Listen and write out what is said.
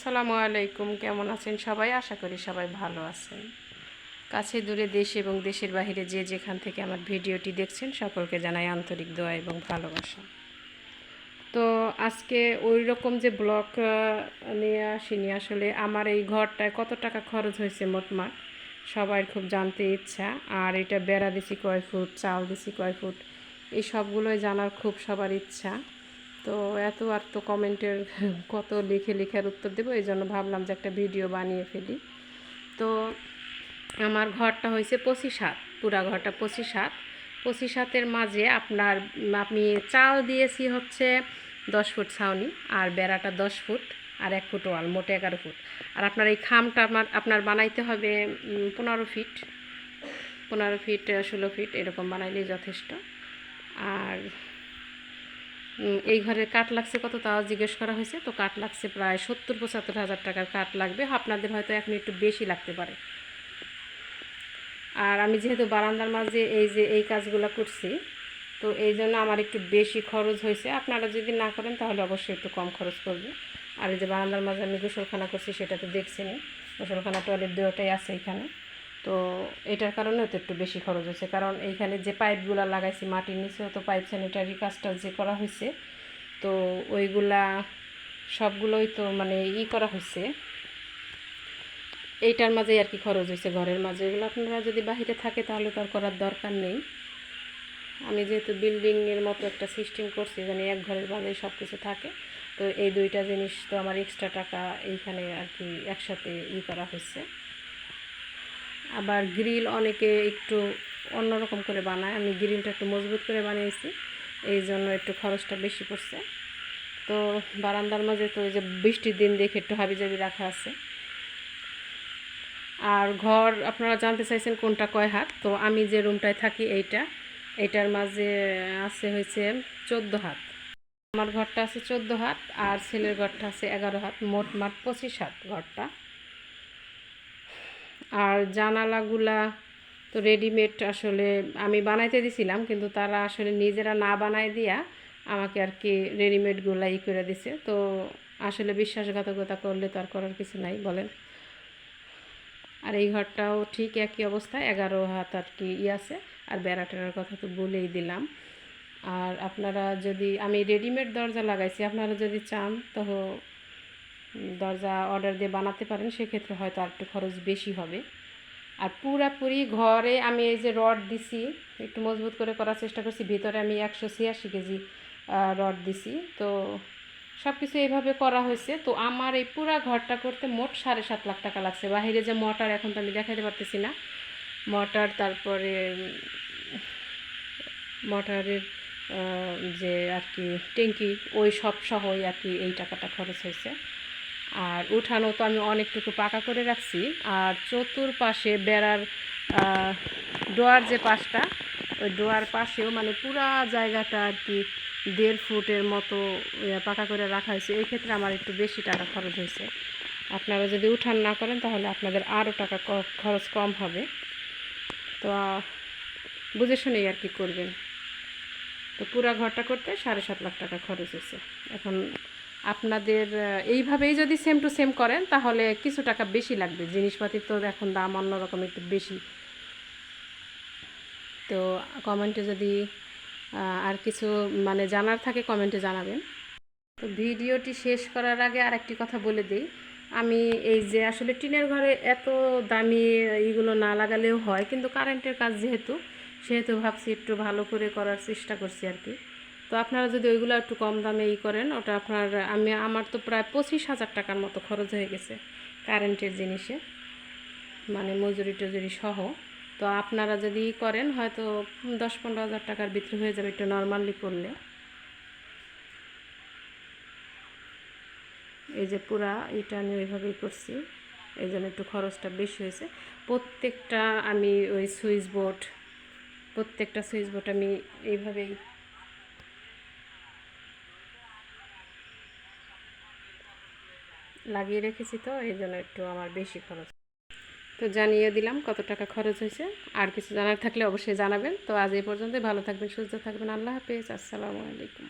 আসসালামু আলাইকুম। কেমন আছেন সবাই? আশা করি সবাই ভালো আছেন। কাছে দূরে দেশ এবং দেশের বাইরে যে যেখান থেকে আমার ভিডিওটি দেখছেন সকলকে জানাই আন্তরিক দোয়া এবং ভালোবাসা। তো আজকে ওই রকম যে ব্লগ নিয়ে আসিনি, আসলে আমার এই ঘরটায় কত টাকা খরচ হয়েছে মোটমাট সবার খুব জানতে ইচ্ছা। আর এটা বেড়া দিছি কয় ফুট, চাল দিছি কয় ফুট, এই সবগুলোই জানার খুব সবার ইচ্ছা। তো এত আর তো কমেন্টের কত লিখে লিখার উত্তর দেবো, এই জন্য ভাবলাম যে একটা ভিডিও বানিয়ে ফেলি। তো আমার ঘরটা হয়েছে 25 হাত, পুরা ঘরটা 25 হাতের মাঝে আমি চাল দিয়েছি হচ্ছে 10 ফুট ছাউনি, আর বেড়াটা 10 ফুট, আর 1 ফুট ওয়াল, মোটে 11 ফুট। আর আপনার এই খামটা আপনার বানাইতে হবে 15 ফিট, 16 ফিট এরকম বানাইলেই যথেষ্ট। আর এই ঘরের কাঠ লাগছে কত তাও জিজ্ঞেস করা হয়েছে, তো কাঠ লাগছে প্রায় 70-75 হাজার টাকার কাঠ লাগবে। আপনাদের হয়তো এখন একটু বেশি লাগতে পারে। আর আমি যেহেতু বারান্দার মাঝে এই কাজগুলো করছি, তো এই জন্য আমার একটু বেশি খরচ হয়েছে। আপনারা যদি না করেন তাহলে অবশ্যই একটু কম খরচ করবে। আর এই যে বারান্দার মাঝে আমি গোসলখানা করছি, সেটা তো দেখছেনই, গোসলখানা টয়লেট দুটোটাই আছে এখানে। তো এটার কারণেও তো একটু বেশি খরচ হয়েছে, কারণ এইখানে যে পাইপগুলো লাগাইছি মাটির নিচেও তো পাইপ স্যানিটারি কাজটা যে করা হয়েছে, তো ওইগুলা সবগুলোই তো মানে করা হয়েছে। এইটার মাঝেই আর কি খরচ হয়েছে ঘরের মাঝে। এগুলো আপনারা যদি বাহিরে থাকে তাহলে তো আর করার দরকার নেই। আমি যেহেতু বিল্ডিংয়ের মতো একটা সিস্টেম করছি, মানে এক ঘরের মাঝেই সব কিছু থাকে, তো এই দুইটা জিনিস তো আমার এক্সট্রা টাকা এইখানে আর কি একসাথে করা হয়েছে। আবার গ্রিল অনেকে একটু অন্যরকম করে বানায়, আমি গ্রিলটা একটু মজবুত করে বানিয়েছি, এই জন্য একটু খরচটা বেশি পড়ছে। তো বারান্দার মাঝে তো ওই যে বৃষ্টির দিন দেখে একটু হাবিজাবি রাখা আছে। আর ঘর আপনারা জানতে চাইছেন কোনটা কয় হাত, তো আমি যে রুমটায় থাকি এইটার মাঝে আছে হয়েছে 14 হাত। আমার ঘরটা আছে 14 হাত, আর ছেলের ঘরটা আছে 11 হাত, মোটমাট 25 হাত ঘরটা। আর জানালাগুলা তো রেডিমেড আসলে আমি বানাইতে দিছিলাম, কিন্তু তারা আসলে নিজেরা না বানায় দিয়া আমাকে আর কি রেডিমেডগুলা করে দিছে। তো আসলে বিশ্বাসঘাতকতা করলে তো আর করার কিছু নাই বলেন। আর এই ঘরটাও ঠিক একই অবস্থায় 11 হাত আর কি আছে। আর বেড়াটার কথা তো বলেই দিলাম। আর আপনারা যদি, আমি রেডিমেড দরজা লাগাইছি, আপনারা যদি চান তো দরজা অর্ডার দিয়ে বানাতে পারেন, সেক্ষেত্রে হয়তো আর একটু খরচ বেশি হবে। আর পুরাপুরি ঘরে আমি এই যে রড দিছি, একটু মজবুত করে করার চেষ্টা করছি, ভিতরে আমি 186 কেজি রড দিছি। তো সব কিছু এইভাবে করা হয়েছে। তো আমার এই পুরা ঘরটা করতে মোট 7.5 লাখ টাকা লাগছে। বাহিরে যে মোটর, এখন তো আমি দেখাতে পারতেছি না মোটর, তারপরে মোটরের যে আর কি ট্যাঙ্কি, ওই সব সহই আর কি এই টাকাটা খরচ হয়েছে। আর উঠানো তো আমি অনেকটুকু পাকা করে রাখছি। আর চতুর্পাশে বেড়ার ডোয়ার যে পাশটা, ওই ডোয়ার পাশেও মানে পুরা জায়গাটা আর কি 1.5 ফুটের মতো পাকা করে রাখা হয়েছে। এই ক্ষেত্রে আমার একটু বেশি টাকা খরচ হয়েছে। আপনারা যদি উঠান না করেন তাহলে আপনাদের আরও টাকা খরচ কম হবে। তো বুঝে শুনেই আর কি করবেন। তো পুরা ঘরটা করতে 7.5 লাখ টাকা খরচ হয়েছে। এখন আপনাদের এইভাবেই যদি সেম টু সেম করেন তাহলে কিছু টাকা বেশি লাগবে, জিনিসপাতির তো এখন দাম অন্যরকম একটু বেশি। তো কমেন্টে যদি আর কিছু মানে জানার থাকে কমেন্টে জানাবেন। তো ভিডিওটি শেষ করার আগে আর একটি কথা বলে দিই, আমি এই যে আসলে টিনের ঘরে এত দামি এইগুলো না লাগালেও হয়, কিন্তু কারেন্টের কাজ সেহেতু ভাবছি একটু ভালো করে করার চেষ্টা করছি আর কি। তো আপনারা যদি ওইগুলো একটু কম দামে করেন, ওটা আমার তো প্রায় 25,000 টাকার মতো খরচ হয়ে গেছে কারেন্টের জিনিসে, মানে মজুরি টজুরি সহ। তো আপনারা যদি করেন হয়তো 10-15 হাজার টাকার ভিতরে হয়ে যাবে একটু নর্মালি করলে। এই যে পুরা এটা আমি ওইভাবেই করছি, এই জন্য একটু খরচটা বেশি হয়েছে। প্রত্যেকটা সুইচ বোর্ড আমি এইভাবেই লাগিয়ে রেখেছি, তো এই জন্য একটু আমার বেশি খরচ। তো জানিয়ে দিলাম কত টাকা খরচ হয়েছে। আর কিছু জানার থাকলে অবশ্যই জানাবেন। তো আজ এই পর্যন্তই, ভালো থাকবেন, সুস্থ থাকবেন, আল্লাহ হাফেজ, আসসালামু আলাইকুম।